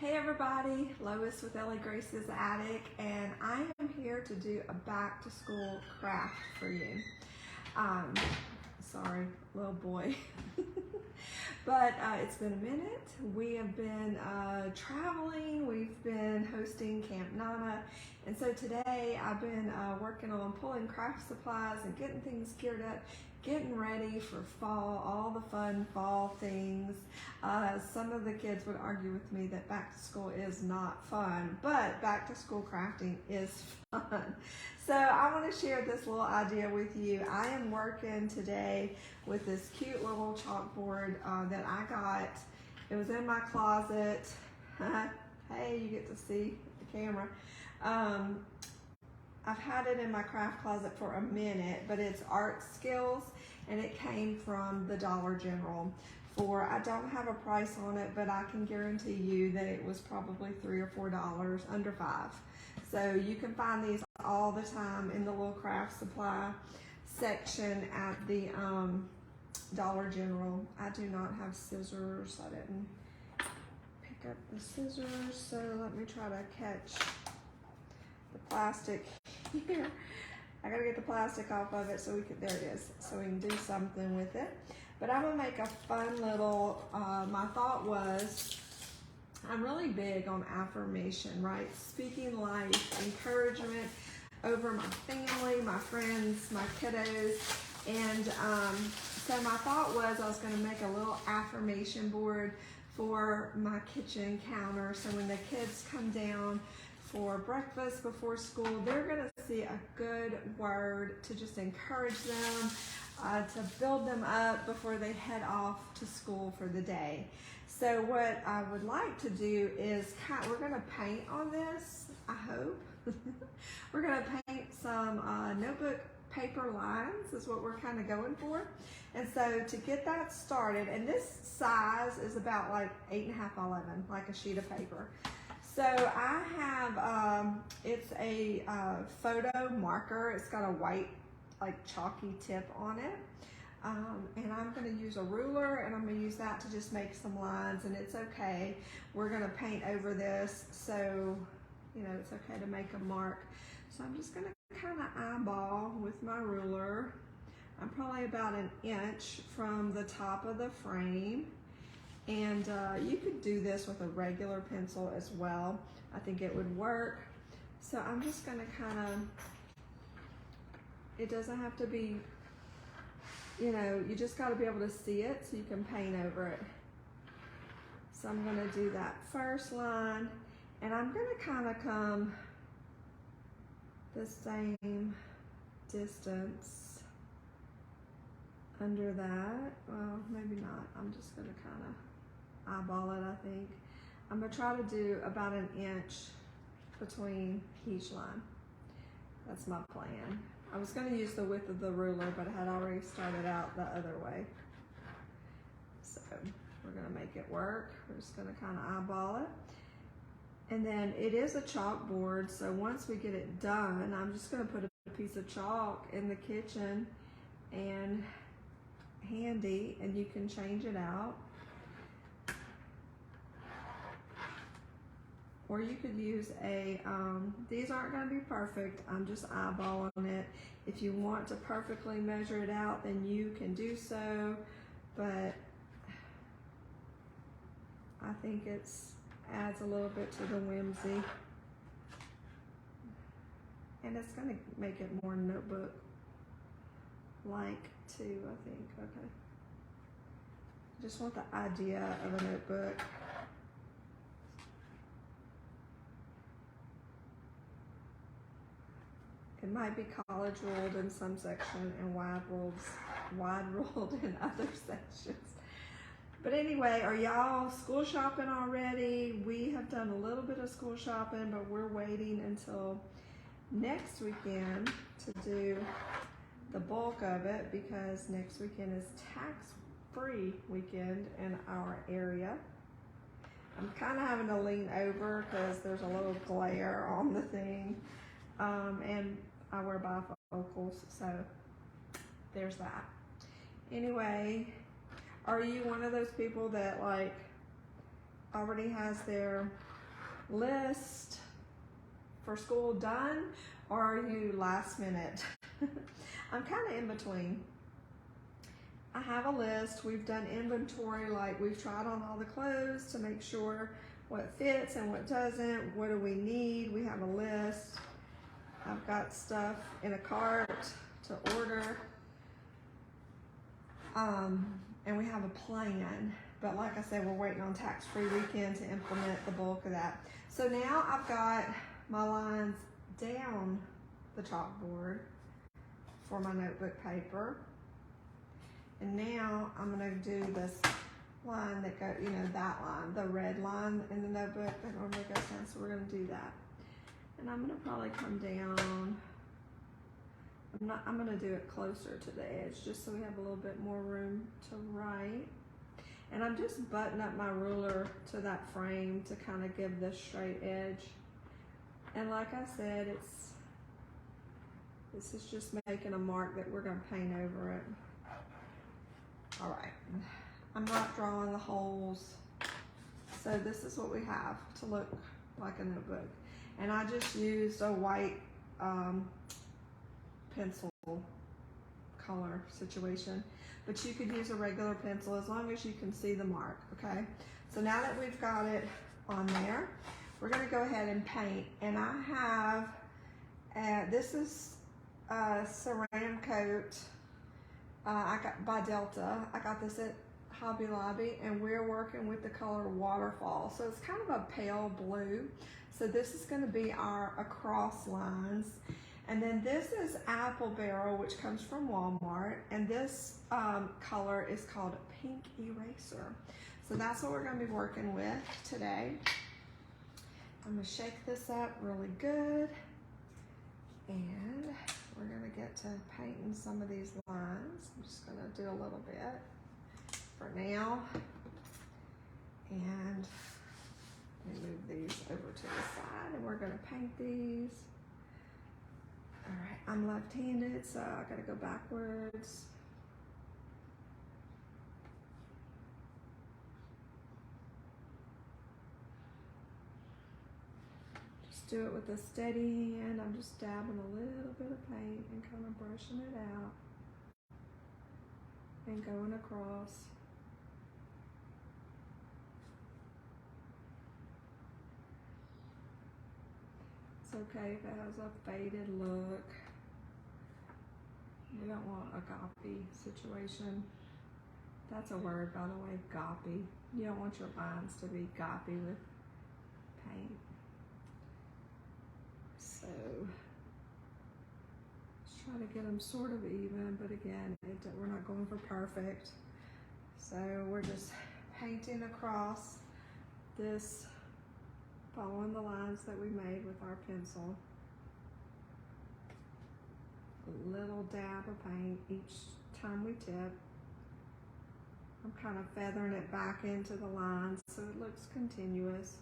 Hey everybody, Lois with Ellie Grace's Attic, and I am here to do a back to school craft for you. Sorry, little boy. But it's been a minute. We have been traveling, we've been hosting Camp Nana, and so today I've been working on pulling craft supplies and getting things geared up, getting ready for fall, all the fun fall things. Some of the kids would argue with me that back to school is not fun, but back to school crafting is fun. So I want to share this little idea with you. I am working today with this cute little chalkboard that I got. It was in my closet. Hey, you get to see the camera. I've had it in my craft closet for a minute, but it's Art Skills, and it came from the Dollar General. I don't have a price on it, but I can guarantee you that it was probably $3 or $4, under $5. So you can find these all the time in the little craft supply section at the Dollar General. I do not have scissors. I didn't pick up the scissors, so let me try to catch the plastic here. I gotta get the plastic off of it so there it is, so we can do something with it. But I'm gonna make a fun little, my thought was, I'm really big on affirmation, right? Speaking life, encouragement over my family, my friends, my kiddos. And so my thought was I was gonna make a little affirmation board for my kitchen counter. So when the kids come down for breakfast before school, they're gonna see a good word to just encourage them, to build them up before they head off to school for the day. So what I would like to do is, we're gonna paint on this, I hope. We're gonna paint some notebook paper lines is what we're kind of going for. And so to get that started, and this size is about like 8.5 by 11, like a sheet of paper. So I have, it's a photo marker. It's got a white, like chalky tip on it. And I'm gonna use a ruler, and I'm gonna use that to just make some lines, and it's okay. We're gonna paint over this, so, you know, it's okay to make a mark. So I'm just gonna kind of eyeball with my ruler. I'm probably about 1 inch from the top of the frame. And you could do this with a regular pencil as well. I think it would work. So I'm just gonna kind of, it doesn't have to be, you know, you just gotta be able to see it so you can paint over it. So I'm gonna do that first line, and I'm gonna kind of come the same distance under that. Well, maybe not. I'm just gonna kind of eyeball it, I think. I'm gonna try to do about 1 inch between each line. That's my plan. I was gonna use the width of the ruler, but I had already started out the other way. So we're gonna make it work. We're just gonna kind of eyeball it. And then it is a chalkboard, so once we get it done, I'm just gonna put a piece of chalk in the kitchen and handy, and you can change it out. Or you could use a, these aren't gonna be perfect, I'm just eyeballing it. If you want to perfectly measure it out, then you can do so, but I think it's adds a little bit to the whimsy. And it's gonna make it more notebook-like too, I think, okay. Just want the idea of a notebook. It might be college ruled in some section and wide ruled in other sections. But anyway, are y'all school shopping already? We have done a little bit of school shopping, but we're waiting until next weekend to do the bulk of it, because next weekend is tax-free weekend in our area. I'm kind of having to lean over because there's a little glare on the thing. And I wear bifocals, so there's that. Anyway, are you one of those people that like already has their list for school done, or are you last minute? I'm kind of in between. I have a list. We've done inventory, like we've tried on all the clothes to make sure what fits and what doesn't. What do we need? We have a list. I've got stuff in a cart to order. And we have a plan. But like I said, we're waiting on tax-free weekend to implement the bulk of that. So now I've got my lines down the chalkboard for my notebook paper. And now I'm gonna do this line that goes, you know, that line, the red line in the notebook that normally goes down. So we're gonna do that. And I'm gonna probably come down. I'm gonna do it closer to the edge just so we have a little bit more room to write. And I'm just buttoning up my ruler to that frame to kind of give this straight edge. And like I said, this is just making a mark that we're gonna paint over it. All right, I'm not drawing the holes. So this is what we have to look like a notebook. And I just used a white pencil color situation, but you could use a regular pencil as long as you can see the mark, okay? So now that we've got it on there, we're gonna go ahead and paint. And I have, this is Ceramic Coat, I got by Delta. I got this at Hobby Lobby, and we're working with the color Waterfall. So it's kind of a pale blue. So this is gonna be our across lines. And then this is Apple Barrel, which comes from Walmart. And this color is called Pink Eraser. So that's what we're gonna be working with today. I'm gonna shake this up really good. And we're gonna get to painting some of these lines. I'm just gonna do a little bit for now. And let me move these over to the side, and we're gonna paint these. All right, I'm left-handed, so I gotta go backwards. Just do it with a steady hand. I'm just dabbing a little bit of paint and kind of brushing it out and going across. Okay, if it has a faded look. We don't want a goppy situation. That's a word, by the way, goppy. You don't want your lines to be goppy with paint. So, let's try to get them sort of even, but again, we're not going for perfect. So we're just painting across this, following the lines that we made with our pencil. A little dab of paint each time we tip. I'm kind of feathering it back into the lines so it looks continuous.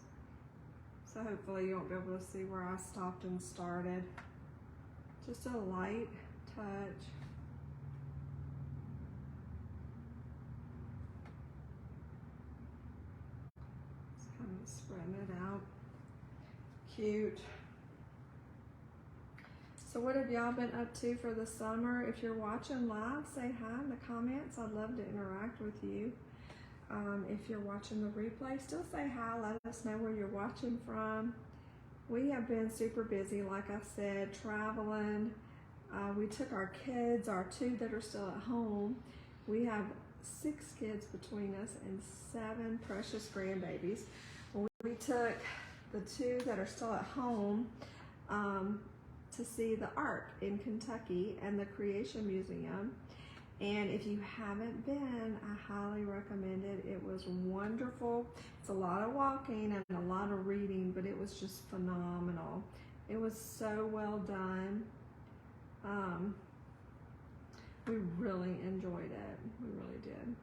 So hopefully you won't be able to see where I stopped and started. Just a light touch. Just kind of spreading it out. Cute. So what have y'all been up to for the summer? If you're watching live, say hi in the comments. I'd love to interact with you. If you're watching the replay, still say hi. Let us know where you're watching from. We have been super busy, like I said, traveling. We took our kids, our 2 that are still at home. We have 6 kids between us and 7 precious grandbabies. We took the 2 that are still at home to see the Ark in Kentucky and the Creation Museum. And if you haven't been, I highly recommend it. It was wonderful. It's a lot of walking and a lot of reading, but it was just phenomenal. It was so well done. We really enjoyed it. We really did.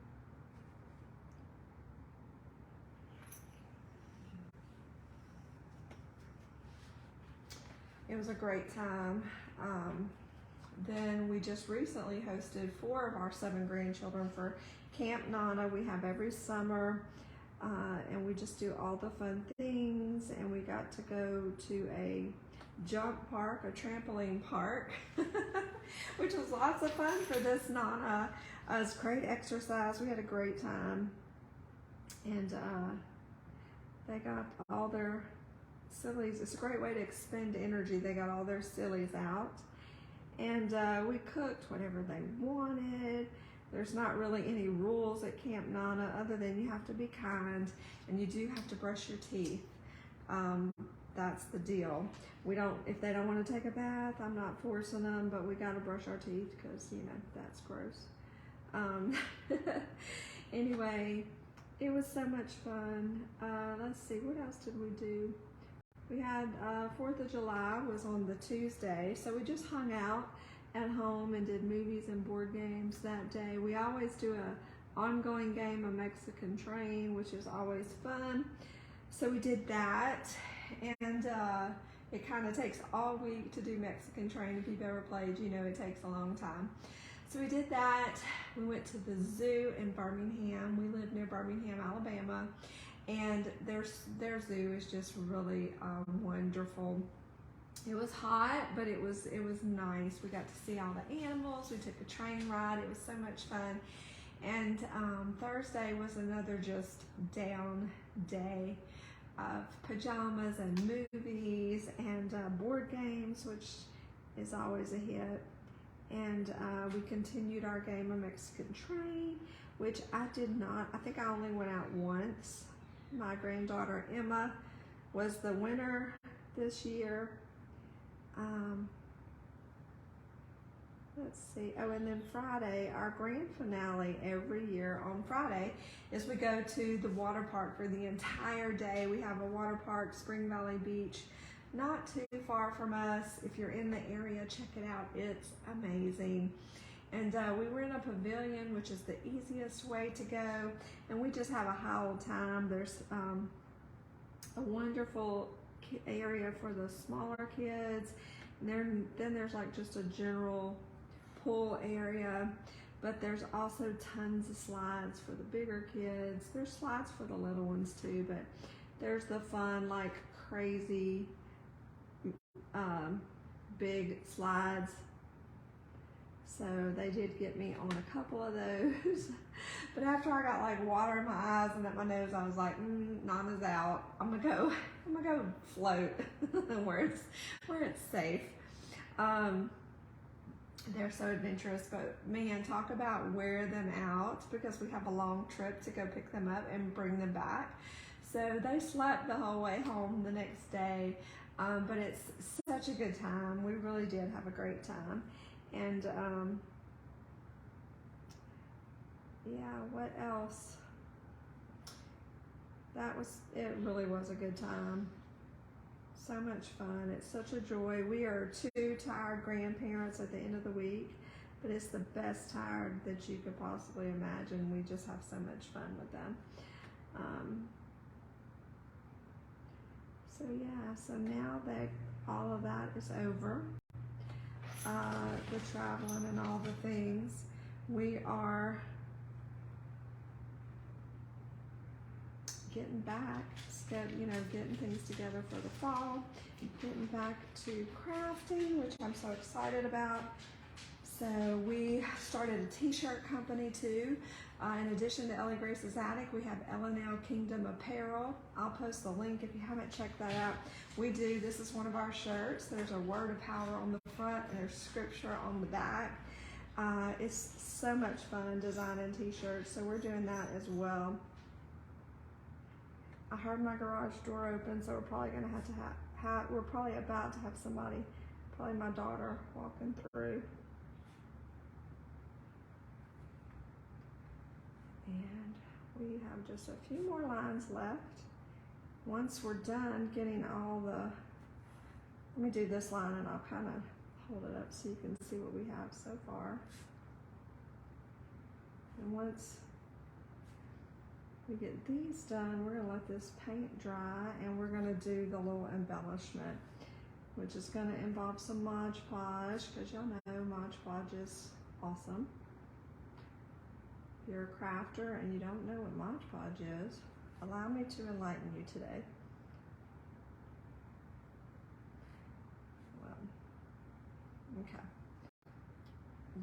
It was a great time. Then we just recently hosted 4 of our 7 grandchildren for Camp Nana. We have every summer, and we just do all the fun things, and we got to go to a jump park, a trampoline park, which was lots of fun for this Nana. It was great exercise. We had a great time, and they got all their sillies. It's a great way to expend energy. They got all their sillies out, and we cooked whatever they wanted. There's not really any rules at Camp Nana other than you have to be kind and you do have to brush your teeth. That's the deal. We don't, if they don't want to take a bath, I'm not forcing them, but we got to brush our teeth because, you know, that's gross. Anyway, it was so much fun. Let's see, what else did we do? We had 4th of July was on the Tuesday, so we just hung out at home and did movies and board games that day. We always do a ongoing game of Mexican Train, which is always fun. So we did that, and it kind of takes all week to do Mexican Train. If you've ever played, you know it takes a long time. So we did that. We went to the zoo in Birmingham. We live near Birmingham, Alabama, and their zoo is just really wonderful. It was hot, but it was nice. We got to see all the animals. We took a train ride. It was so much fun. And Thursday was another just down day of pajamas and movies and board games, which is always a hit. And we continued our game of Mexican Train, which I did not. I think I only went out once. My granddaughter Emma was the winner this year. Let's see. Oh, and then Friday, our grand finale every year on Friday is we go to the water park for the entire day. We have a water park, Spring Valley Beach, not too far from us. If you're in the area, check it out. It's amazing. And we were in a pavilion, which is the easiest way to go. And we just have a high old time. There's a wonderful area for the smaller kids. And then there's like just a general pool area, but there's also tons of slides for the bigger kids. There's slides for the little ones too, but there's the fun, like crazy big slides. So they did get me on a couple of those. But after I got like water in my eyes and up my nose, I was like, Nana's out. I'm gonna go float where it's safe. They're so adventurous, but man, talk about wear them out, because we have a long trip to go pick them up and bring them back. So they slept the whole way home the next day, but it's such a good time. We really did have a great time. And yeah, what else? It really was a good time. So much fun. It's such a joy. We are 2 tired grandparents at the end of the week, but it's the best tired that you could possibly imagine. We just have so much fun with them. So yeah, so now that all of that is over, the traveling and all the things, we are getting back, getting things together for the fall, getting back to crafting, which I'm so excited about. So we started a t-shirt company too. In addition to Ellie Grace's Attic, we have L&L Kingdom Apparel. I'll post the link if you haven't checked that out. This is one of our shirts. There's a word of power on the front and there's scripture on the back. It's so much fun designing t-shirts, so we're doing that as well. I heard my garage door open, so we're probably gonna have to we're probably about to have somebody, probably my daughter, walking through. And we have just a few more lines left. Once we're done getting all the, let me do this line and I'll kind of hold it up so you can see what we have so far. And once we get these done, we're gonna let this paint dry and we're gonna do the little embellishment, which is gonna involve some Mod Podge, because y'all know Mod Podge is awesome. If you're a crafter and you don't know what Mod Podge is, Allow me to enlighten you today. Well, okay.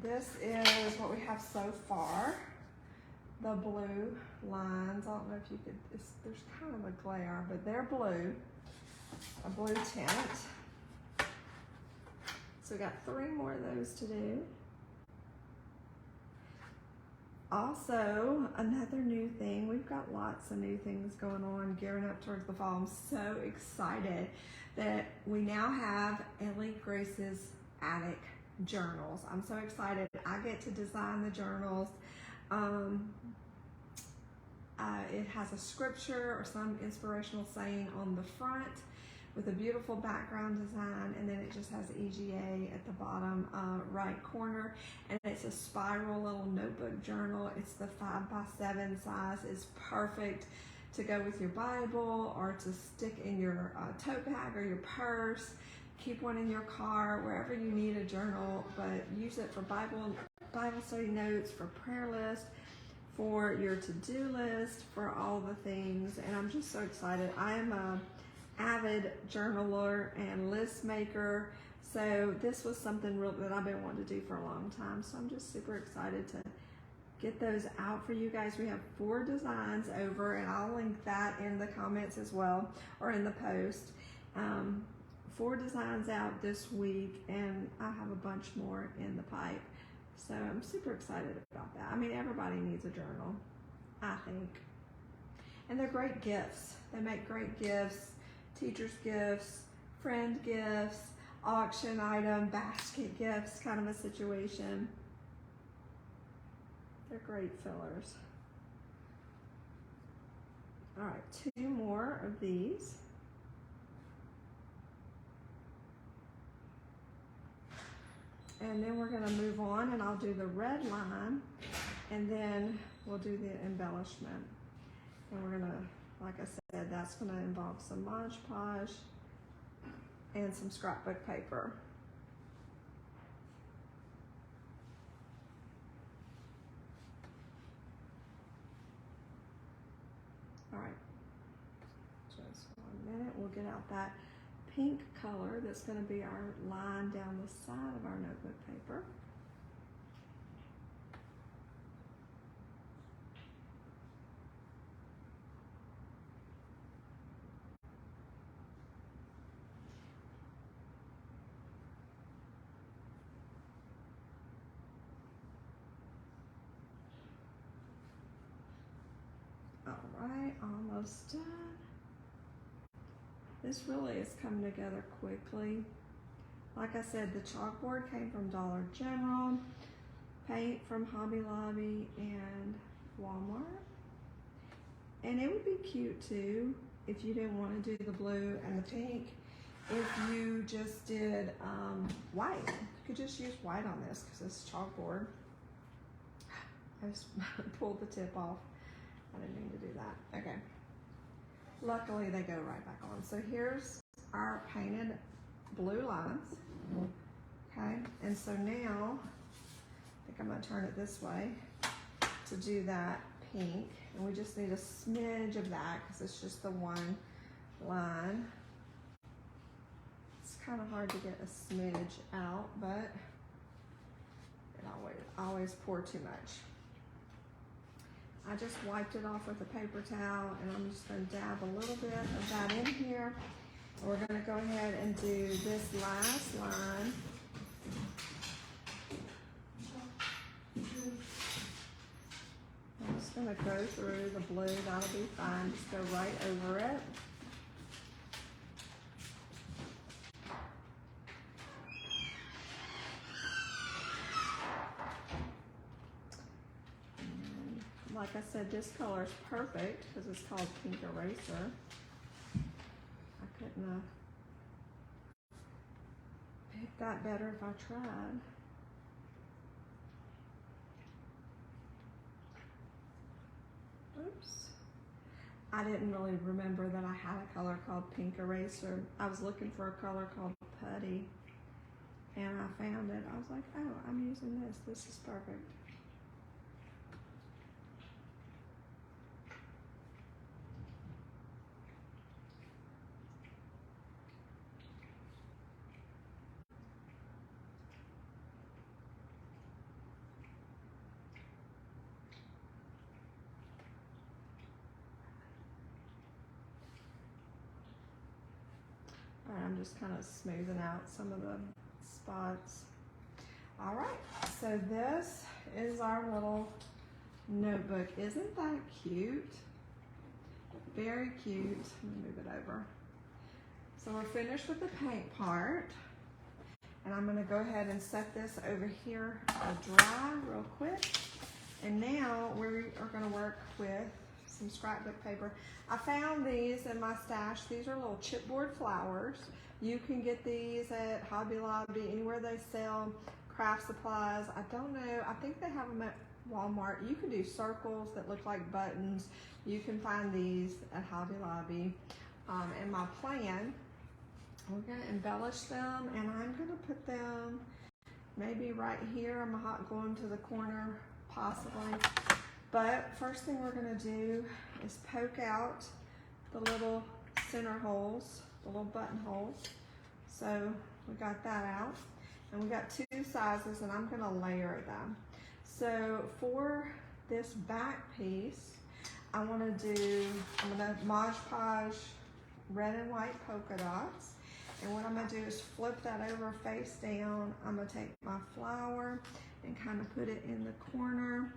This is what we have so far. The blue lines, I don't know if you could, there's kind of a glare, but they're blue, a blue tint. So we got 3 more of those to do. Also, another new thing, we've got lots of new things going on, gearing up towards the fall. I'm so excited that we now have Ellie Grace's Attic journals. I'm so excited. I get to design the journals. It has a scripture or some inspirational saying on the front with a beautiful background design, and then it just has EGA at the bottom right corner, and it's a spiral little notebook journal. It's the 5x7 size. It's perfect to go with your Bible or to stick in your tote bag or your purse. Keep one in your car, wherever you need a journal, but use it for Bible study notes, for prayer list, for your to-do list, for all the things. And I'm just so excited. I am a avid journaler and list maker, so this was something real that I've been wanting to do for a long time. So I'm just super excited to get those out for you guys. We have 4 designs over, and I'll link that in the comments as well, or in the post. 4 designs out this week, and I have a bunch more in the pipe. So I'm super excited about that. I mean, everybody needs a journal, I think. And they're great gifts. They make great gifts, teacher's gifts, friend gifts, auction item, basket gifts, kind of a situation. They're great fillers. All right, 2 more of these. And then we're gonna move on, and I'll do the red line, and then we'll do the embellishment. And we're gonna, like I said, that's gonna involve some Mod Podge and some scrapbook paper. All right, just 1 minute. We'll get out that pink color that's going to be our line down the side of our notebook paper. All right, almost done. This really is coming together quickly. Like I said, the chalkboard came from Dollar General, paint from Hobby Lobby and Walmart. And it would be cute too if you didn't want to do the blue and the pink. If you just did white, you could just use white on this because it's chalkboard. I just pulled the tip off. I didn't mean to do that. Okay. Luckily, they go right back on. So here's our painted blue lines. Okay, and so now, I think I'm gonna turn it this way to do that pink. And we just need a smidge of that because it's just the one line. It's kind of hard to get a smidge out, but it always pour too much. I just wiped it off with a paper towel, and I'm just going to dab a little bit of that in here. We're going to go ahead and do this last line. I'm just going to go through the blue. That'll be fine. Just go right over it. Like I said, this color is perfect because it's called Pink Eraser. I couldn't have picked that better if I tried. Oops. I didn't really remember that I had a color called Pink Eraser. I was looking for a color called Putty, and I found it. I was like, oh, I'm using this. This is perfect. All right, I'm just kind of smoothing out some of the spots. All right, so this is our little notebook. Isn't that cute? Very cute. Let me move it over. So we're finished with the paint part. And I'm gonna go ahead and set this over here to dry real quick. And now we are gonna work with some scrapbook paper. I found these in my stash. These are little chipboard flowers. You can get these at Hobby Lobby, anywhere they sell craft supplies. I don't know, I think they have them at Walmart. You can do circles that look like buttons. You can find these at Hobby Lobby. And my plan, we're gonna embellish them, and I'm gonna put them maybe right here. I'm gonna hot glue them to the corner, possibly. But first thing we're gonna do is poke out the little center holes, the little button holes. So we got that out. And we got 2 sizes, and I'm gonna layer them. So for this back piece, I'm gonna Mod Podge red and white polka dots. And what I'm gonna do is flip that over face down. I'm gonna take my flower and kind of put it in the corner.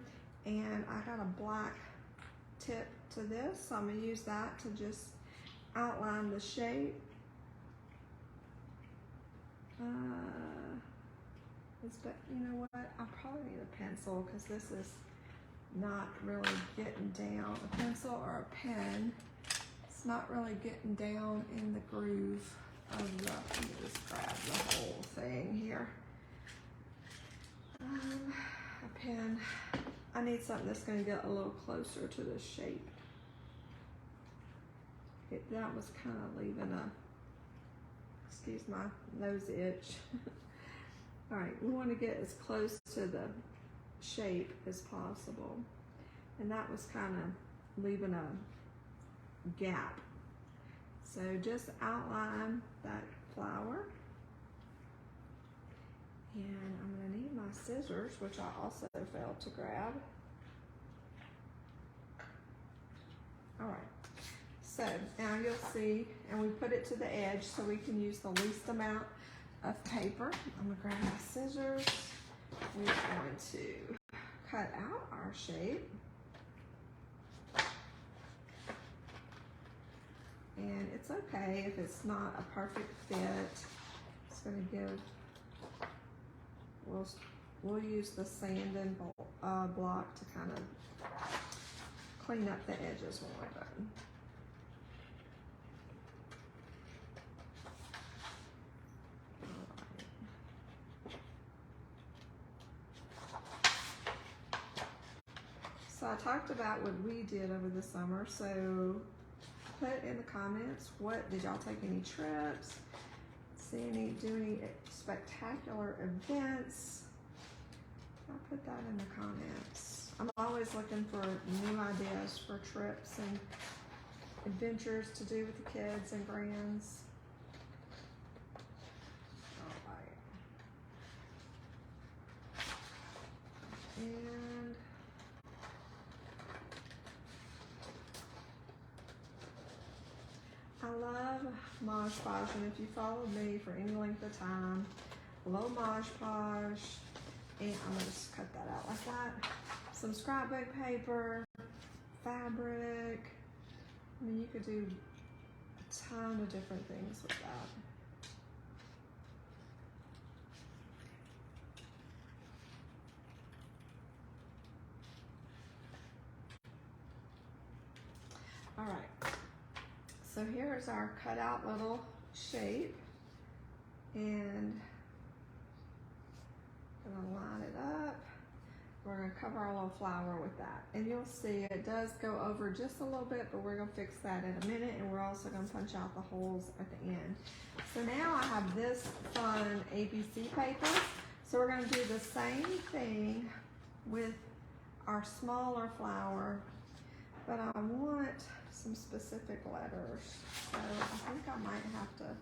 And I got a black tip to this, so I'm gonna use that to just outline the shape. But you know what? I probably need a pencil because this is not really getting down. A pencil or a pen. It's not really getting down in the groove of the, let me just grab the whole thing here. A pen. I need something that's going to get a little closer to the shape. That was kind of leaving a, excuse my nose itch. All right, we want to get as close to the shape as possible. And that was kind of leaving a gap. So just outline that flower. And I'm gonna need my scissors, which I also failed to grab. All right, so now you'll see, and we put it to the edge so we can use the least amount of paper. I'm gonna grab my scissors. We're going to cut out our shape. And it's okay if it's not a perfect fit. It's gonna give, we'll use the sanding block to kind of clean up the edges when we're done. So I talked about what we did over the summer, so put in the comments, what did y'all take any trips, do any spectacular events? I'll put that in the comments. I'm always looking for new ideas for trips and adventures to do with the kids and grands. All right. And I love Mod Podge, and if you followed me for any length of time, low Mod Podge, and I'm gonna just cut that out like that. Some scrapbook paper, fabric. I mean, you could do a ton of different things with that. All right. So here's our cutout little shape, and I'm gonna line it up. We're gonna cover our little flower with that. And you'll see it does go over just a little bit, but we're gonna fix that in a minute, and we're also gonna punch out the holes at the end. So now I have this fun ABC paper. So we're gonna do the same thing with our smaller flower, but I want some specific letters. So I think I might have to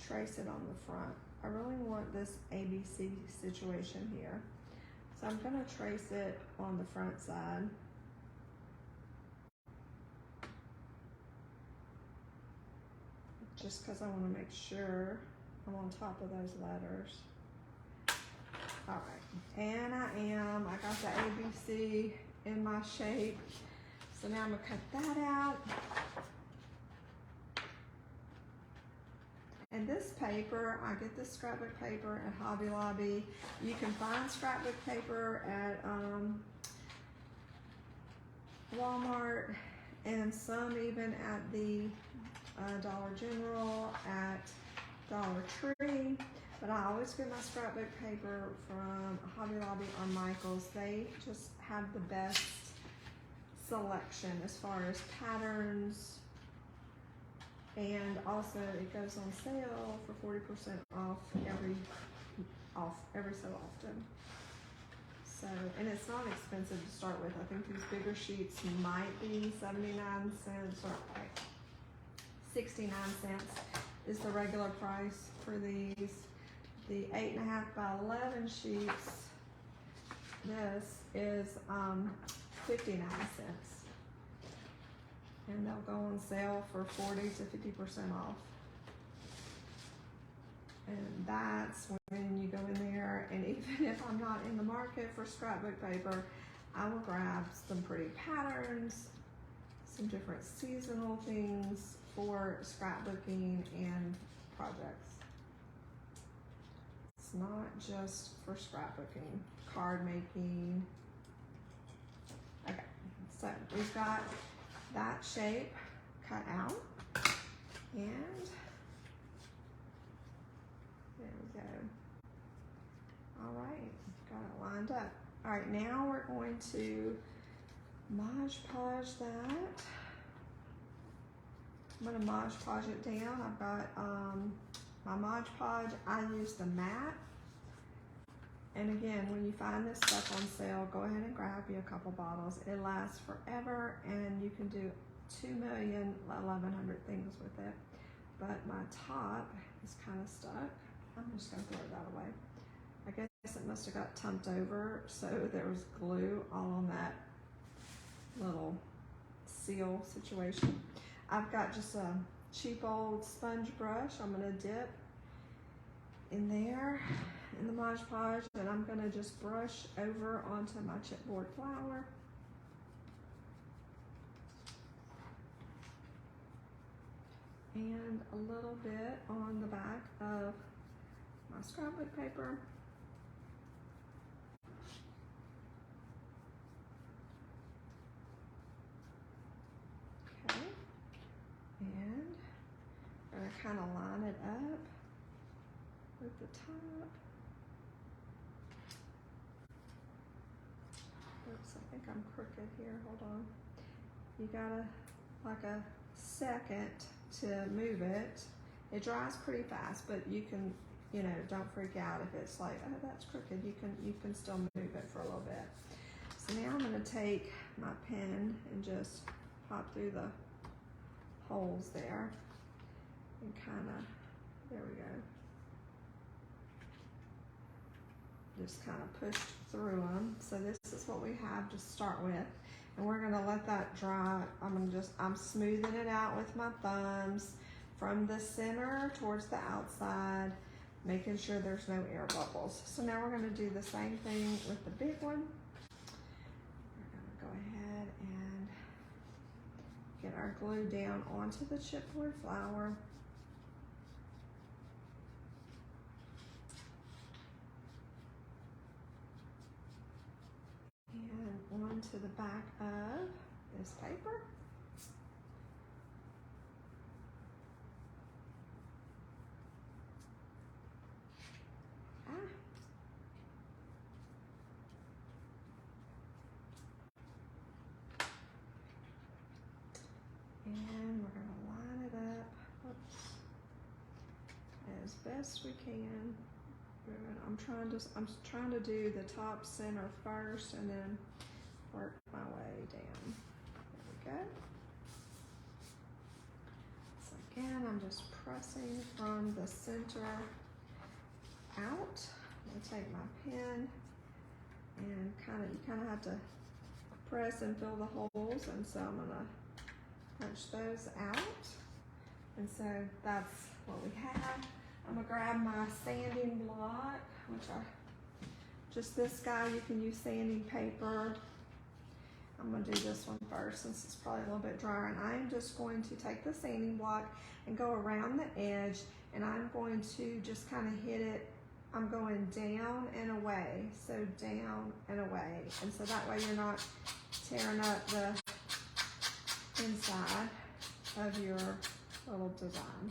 trace it on the front. I really want this ABC situation here. So I'm gonna trace it on the front side. just because I want to make sure I'm on top of those letters. All right, and I got the ABC in my shape. So now I'm gonna cut that out. And this paper, I get this scrapbook paper at Hobby Lobby. You can find scrapbook paper at Walmart and some even at the Dollar General, at Dollar Tree. But I always get my scrapbook paper from Hobby Lobby or Michael's. They just have the best selection as far as patterns, and also it goes on sale for 40% off every so often. So, and it's not expensive to start with. I think these bigger sheets might be 79 cents or 69 cents is the regular price for these. The 8.5 by 11 sheets, this is 59 cents. And they'll go on sale for 40 to 50% off. And that's when you go in there, and even if I'm not in the market for scrapbook paper, I will grab some pretty patterns, some different seasonal things for scrapbooking and projects. It's not just for scrapbooking, card making. Okay, so we've got that shape cut out, and there we go. All right, got it lined up. All right, now we're going to Mod Podge that. I'm gonna Mod Podge it down. I've got my Mod Podge. I use the matte. And again, when you find this stuff on sale, go ahead and grab you a couple bottles. It lasts forever, and you can do 2,100,000 things with it. But my top is kind of stuck. I'm just gonna throw that away. I guess it must have got tumped over, so there was glue all on that little seal situation. I've got just a cheap old sponge brush. I'm gonna dip in there in the Mod Podge, and I'm gonna just brush over onto my chipboard flour. And a little bit on the back of my scrapbook paper. Okay, and I'm gonna kind of line it up with the top. Oops, I think I'm crooked here, hold on. You gotta, like a second to move it. It dries pretty fast, but you can, you know, don't freak out if it's like, oh, that's crooked. You can still move it for a little bit. So now I'm gonna take my pen and just pop through the holes there and kind of, there we go. Just kind of push through them. So this is what we have to start with. And we're gonna let that dry. I'm smoothing it out with my thumbs from the center towards the outside, making sure there's no air bubbles. So now we're gonna do the same thing with the big one. We're gonna go ahead and get our glue down onto the chipboard flour. And onto the back of this paper. And we're gonna line it up, oops, as best we can. I'm trying to do the top center first and then work my way down. There we go. So again, I'm just pressing from the center out. I'm gonna take my pen and you kind of have to press and fill the holes, and so I'm gonna punch those out. And so that's what we have. I'm gonna grab my sanding block, just this guy. You can use sanding paper. I'm gonna do this one first since it's probably a little bit drier. And I'm just going to take the sanding block and go around the edge, and I'm going to just kind of hit it. I'm going down and away, so down and away. And so that way you're not tearing up the inside of your little design.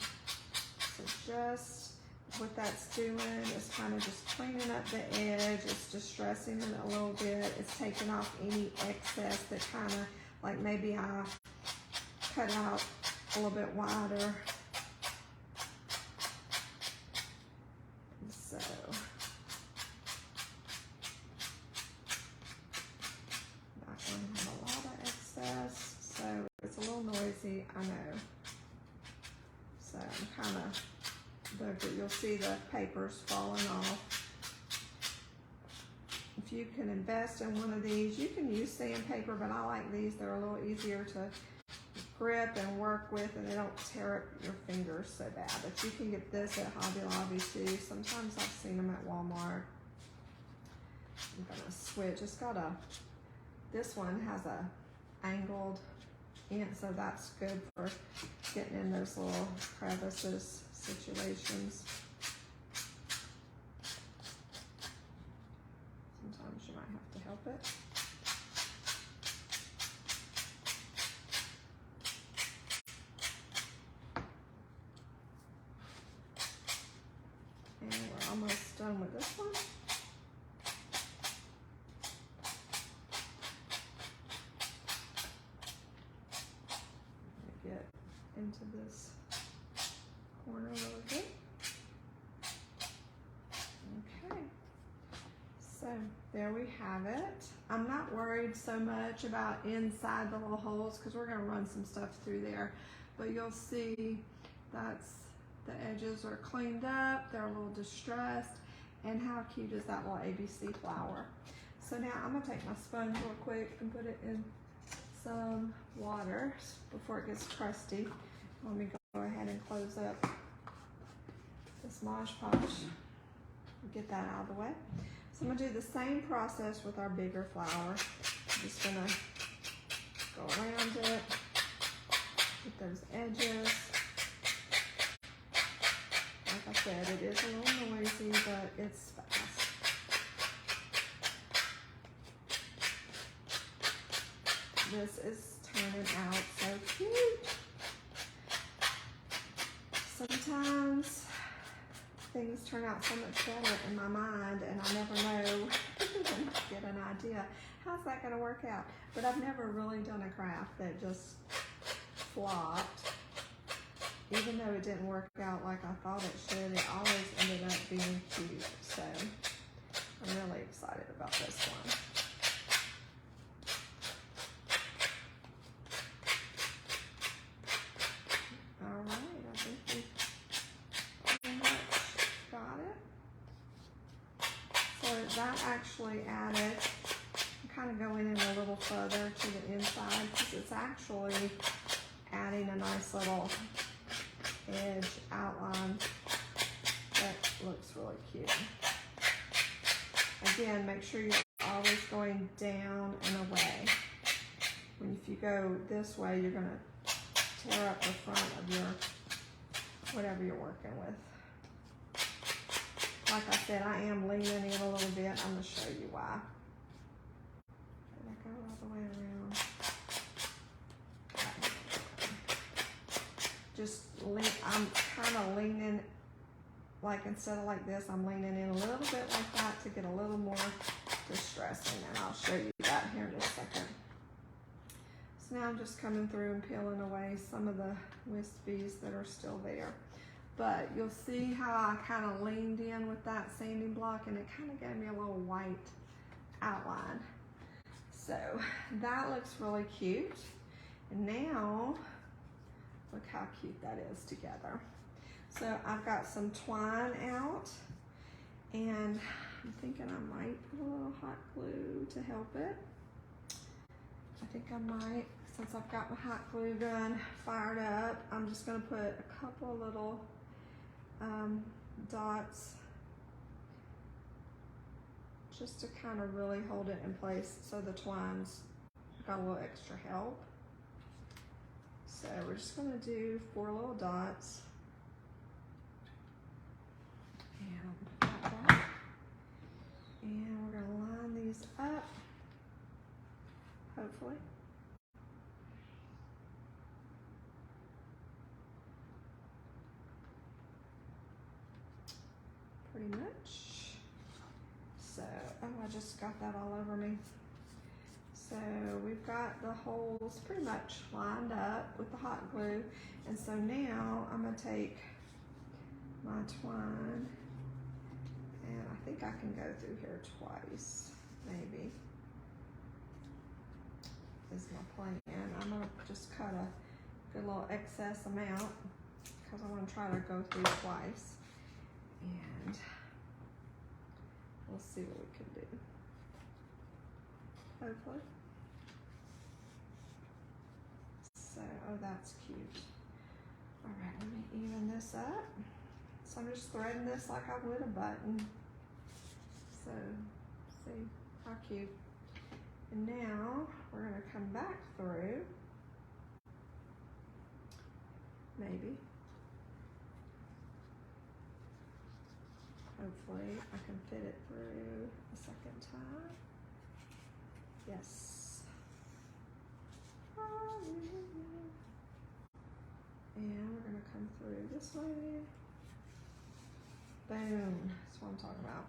So just what that's doing is kind of just cleaning up the edge. It's distressing it a little bit. It's taking off any excess that kind of, like maybe I cut out a little bit wider. So that one had a lot of excess, so it's a little noisy, I know. So I'm kind of, you'll see the papers falling off. If you can invest in one of these, you can use sandpaper, but I like these. They're a little easier to grip and work with, and they don't tear up your fingers so bad. But you can get this at Hobby Lobby too. Sometimes I've seen them at Walmart. I'm gonna switch. It's got this one has a angled end, so that's good for getting in those little crevices situations. Sometimes you might have to help it. And we're almost done with this one. Get into this corner a little bit. Okay, so there we have it. I'm not worried so much about inside the little holes because we're going to run some stuff through there, but you'll see that's the edges are cleaned up, they're a little distressed, and how cute is that little ABC flower. So now I'm going to take my sponge real quick and put it in some water before it gets crusty. Let me go ahead and close up this Mod Podge. Get that out of the way. So I'm gonna do the same process with our bigger flower. I'm just gonna go around it, get those edges. Like I said, it is a little noisy, but it's fast. This is turning out so cute. Sometimes things turn out so much better in my mind, and I never know when I get an idea, how's that going to work out? But I've never really done a craft that just flopped. Even though it didn't work out like I thought it should, it always ended up being cute. So I'm really excited about this one. That actually added, I'm kind of going in a little further to the inside because it's actually adding a nice little edge outline that looks really cute. Again, make sure you're always going down and away. If you go this way, you're going to tear up the front of your, whatever you're working with. Like I said, I am leaning in a little bit. I'm going to show you why. Did I go all the way around? Just lean, I'm kind of leaning, like instead of like this, I'm leaning in a little bit like that to get a little more distressing, and I'll show you that here in just a second. So now I'm just coming through and peeling away some of the wispies that are still there. But you'll see how I kind of leaned in with that sanding block, and it kind of gave me a little white outline. So that looks really cute. And now, look how cute that is together. So I've got some twine out, and I'm thinking I might put a little hot glue to help it. I think I might. since I've got my hot glue gun fired up, I'm just gonna put a couple little dots just to kind of really hold it in place so the twine's got a little extra help. So we're just gonna do 4 little dots. And put that back. And we're gonna line these up, hopefully. Pretty much. So, oh, I just got that all over me. So we've got the holes pretty much lined up with the hot glue. And so now I'm gonna take my twine, and I think I can go through here twice, maybe, is my plan. I'm gonna just cut a good little excess amount because I wanna try to go through twice. And we'll see what we can do, hopefully. So, oh, that's cute. All right, let me even this up. So I'm just threading this like I would a button. So, see how cute. And now we're gonna come back through, maybe. Hopefully I can fit it through a second time. Yes. And we're gonna come through this way. Boom, that's what I'm talking about.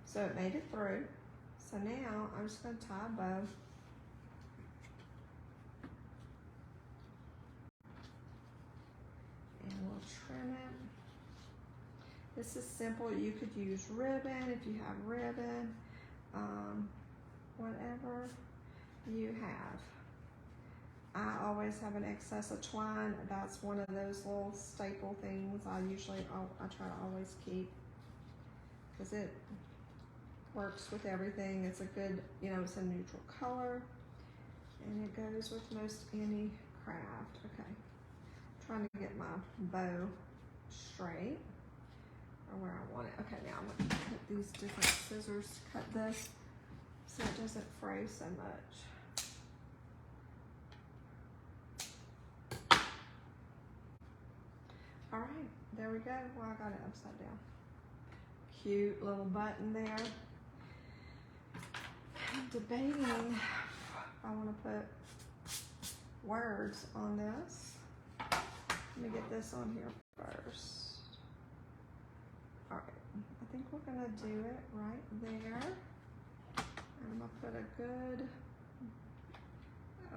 So it made it through. So now I'm just gonna tie a bow. And we'll trim it. This is simple. You could use ribbon if you have ribbon, whatever you have. I always have an excess of twine. That's one of those little staple things I try to always keep because it works with everything. It's a good, it's a neutral color and it goes with most any craft. Okay, trying to get my bow straight or where I want it. Okay, now I'm gonna put these different scissors to cut this so it doesn't fray so much. All right, there we go. Well, I got it upside down. Cute little button there. I'm debating if I want to put words on this. Let me get this on here first. All right, I think we're gonna do it right there. And I'm gonna put a good,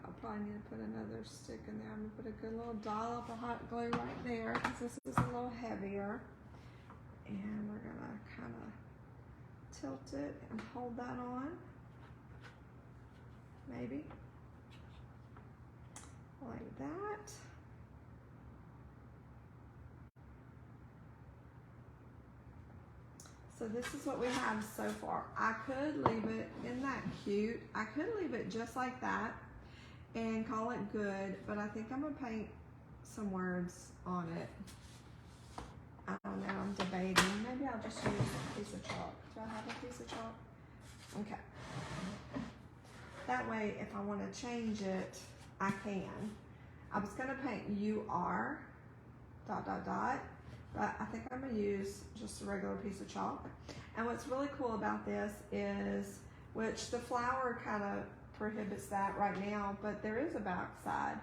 I'll probably need to put another stick in there. I'm gonna put a good little dollop of hot glue right there because this is a little heavier. And we're gonna kind of tilt it and hold that on, maybe, like that. So this is what we have so far. I could leave it, isn't that cute? I could leave it just like that and call it good, but I think I'm gonna paint some words on it. I don't know, I'm debating. Maybe I'll just use a piece of chalk. Do I have a piece of chalk? Okay. That way, if I want to change it, I can. I was gonna paint UR ... but I think I'm gonna use just a regular piece of chalk. And what's really cool about this is, which the flower kind of prohibits that right now, but there is a back side.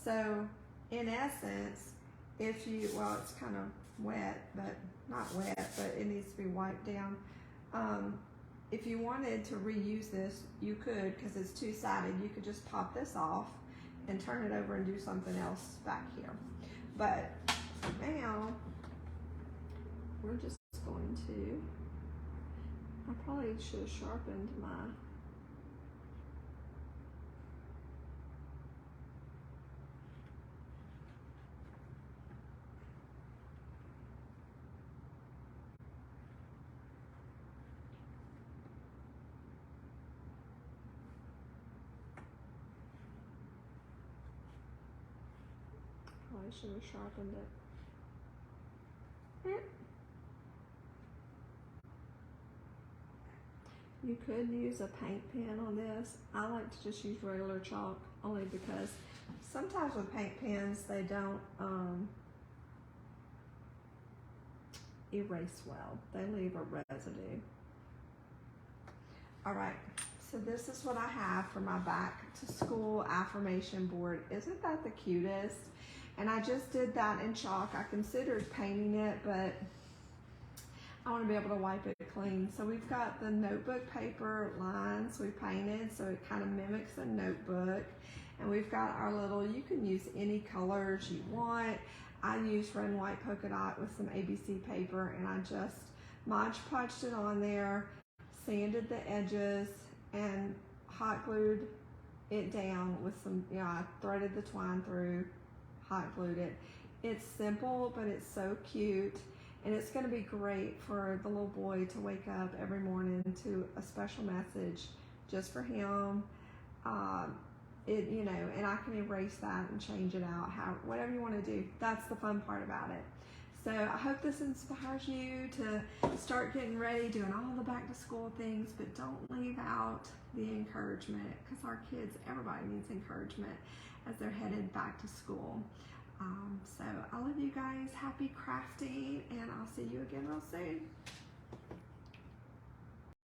So in essence, if you, well, it's kind of wet, but not wet, but it needs to be wiped down. If you wanted to reuse this, you could, because it's two-sided. You could just pop this off and turn it over and do something else back here. But now, we're just going to, I probably should have sharpened my, should have sharpened it. You could use a paint pen on this. I like to just use regular chalk only because sometimes with paint pens they don't erase well. They leave a residue. All right, so this is what I have for my back to school affirmation board. Isn't that the cutest? And I just did that in chalk. I considered painting it, but I want to be able to wipe it clean. So we've got the notebook paper lines we painted, so it kind of mimics a notebook. And we've got our little, you can use any colors you want. I used red and white polka dot with some ABC paper, and I just Mod Podged it on there, sanded the edges, and hot glued it down with some, I threaded the twine through, hot glued it. It's simple, but it's so cute. And it's going to be great for the little boy to wake up every morning to a special message just for him. And I can erase that and change it out, whatever you want to do. That's the fun part about it. So I hope this inspires you to start getting ready, doing all the back to school things, but don't leave out the encouragement, because our kids, everybody needs encouragement as they're headed back to school. So I love you guys. Happy crafting, and I'll see you again real soon.